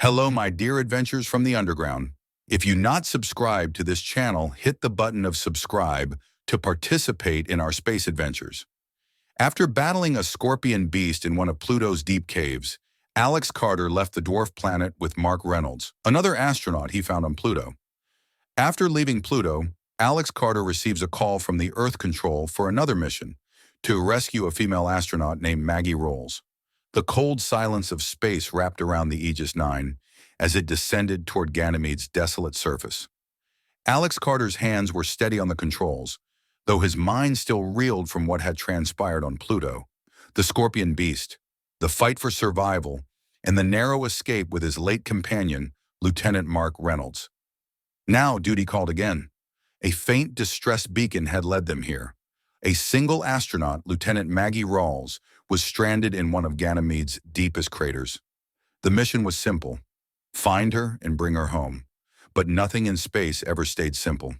Hello, my dear adventures from the underground. If you not subscribed to this channel, hit the button of subscribe to participate in our space adventures. After battling a scorpion beast in one of Pluto's deep caves, Alex Carter left the dwarf planet with Mark Reynolds, another astronaut he found on Pluto. After leaving Pluto, Alex Carter receives a call from the Earth Control for another mission to rescue a female astronaut named Maggie Reynolds. The cold silence of space wrapped around the Aegis 9 as it descended toward Ganymede's desolate surface. Alex Carter's hands were steady on the controls, though his mind still reeled from what had transpired on Pluto. The scorpion beast, the fight for survival, and the narrow escape with his late companion, Lieutenant Mark Reynolds. Now duty called again. A faint, distressed beacon had led them here. A single astronaut, Lieutenant Maggie Reynolds, was stranded in one of Ganymede's deepest craters. The mission was simple: find her and bring her home. But nothing in space ever stayed simple.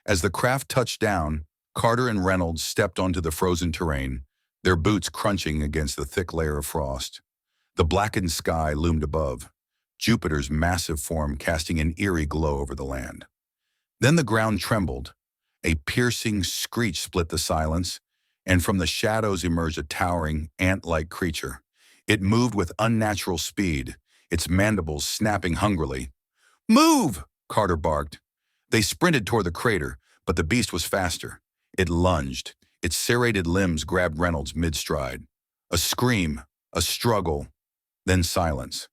As the craft touched down, Carter and Reynolds stepped onto the frozen terrain, their boots crunching against the thick layer of frost. The blackened sky loomed above, Jupiter's massive form casting an eerie glow over the land. Then the ground trembled. A piercing screech split the silence, and from the shadows emerged a towering, ant-like creature. It moved with unnatural speed, its mandibles snapping hungrily. "Move!" Carter barked. They sprinted toward the crater, but the beast was faster. It lunged. Its serrated limbs grabbed Reynolds mid-stride. A scream, a struggle, then silence.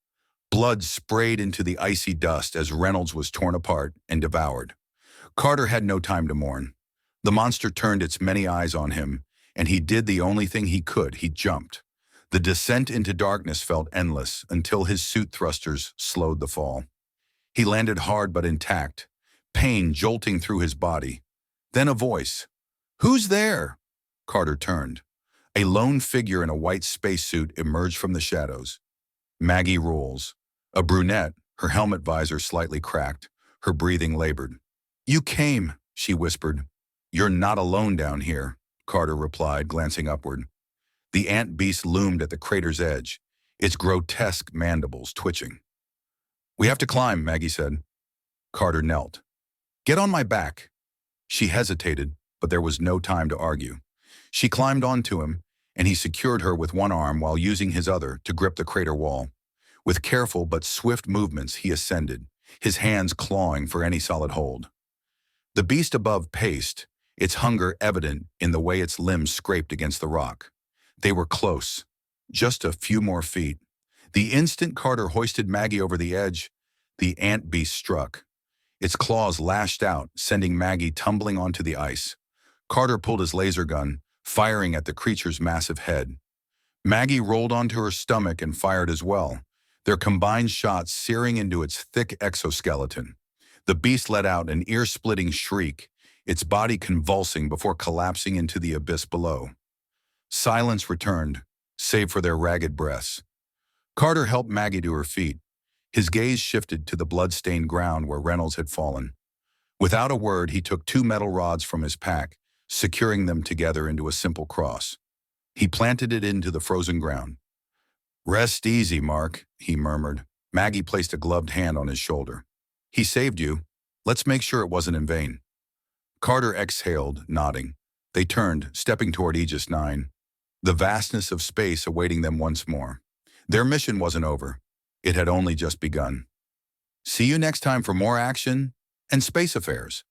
Blood sprayed into the icy dust as Reynolds was torn apart and devoured. Carter had no time to mourn. The monster turned its many eyes on him, and he did the only thing he could: he jumped. The descent into darkness felt endless until his suit thrusters slowed the fall. He landed hard but intact, pain jolting through his body. Then a voice. "Who's there?" Carter turned. A lone figure in a white spacesuit emerged from the shadows. Maggie Reynolds, a brunette, her helmet visor slightly cracked, her breathing labored. "You came," she whispered. "You're not alone down here," Carter replied, glancing upward. The ant beast loomed at the crater's edge, its grotesque mandibles twitching. "We have to climb," Maggie said. Carter knelt. "Get on my back." She hesitated, but there was no time to argue. She climbed onto him, and he secured her with one arm while using his other to grip the crater wall. With careful but swift movements, he ascended, his hands clawing for any solid hold. The beast above paced, its hunger evident in the way its limbs scraped against the rock. They were close, just a few more feet. The instant Carter hoisted Maggie over the edge, the ant beast struck. Its claws lashed out, sending Maggie tumbling onto the ice. Carter pulled his laser gun, firing at the creature's massive head. Maggie rolled onto her stomach and fired as well, their combined shots searing into its thick exoskeleton. The beast let out an ear-splitting shriek, its body convulsing before collapsing into the abyss below. Silence returned, save for their ragged breaths. Carter helped Maggie to her feet. His gaze shifted to the blood-stained ground where Reynolds had fallen. Without a word, he took 2 metal rods from his pack, securing them together into a simple cross. He planted it into the frozen ground. "Rest easy, Mark," he murmured. Maggie placed a gloved hand on his shoulder. "He saved you. Let's make sure it wasn't in vain." Carter exhaled, nodding. They turned, stepping toward Aegis 9, the vastness of space awaiting them once more. Their mission wasn't over. It had only just begun. See you next time for more action and space affairs.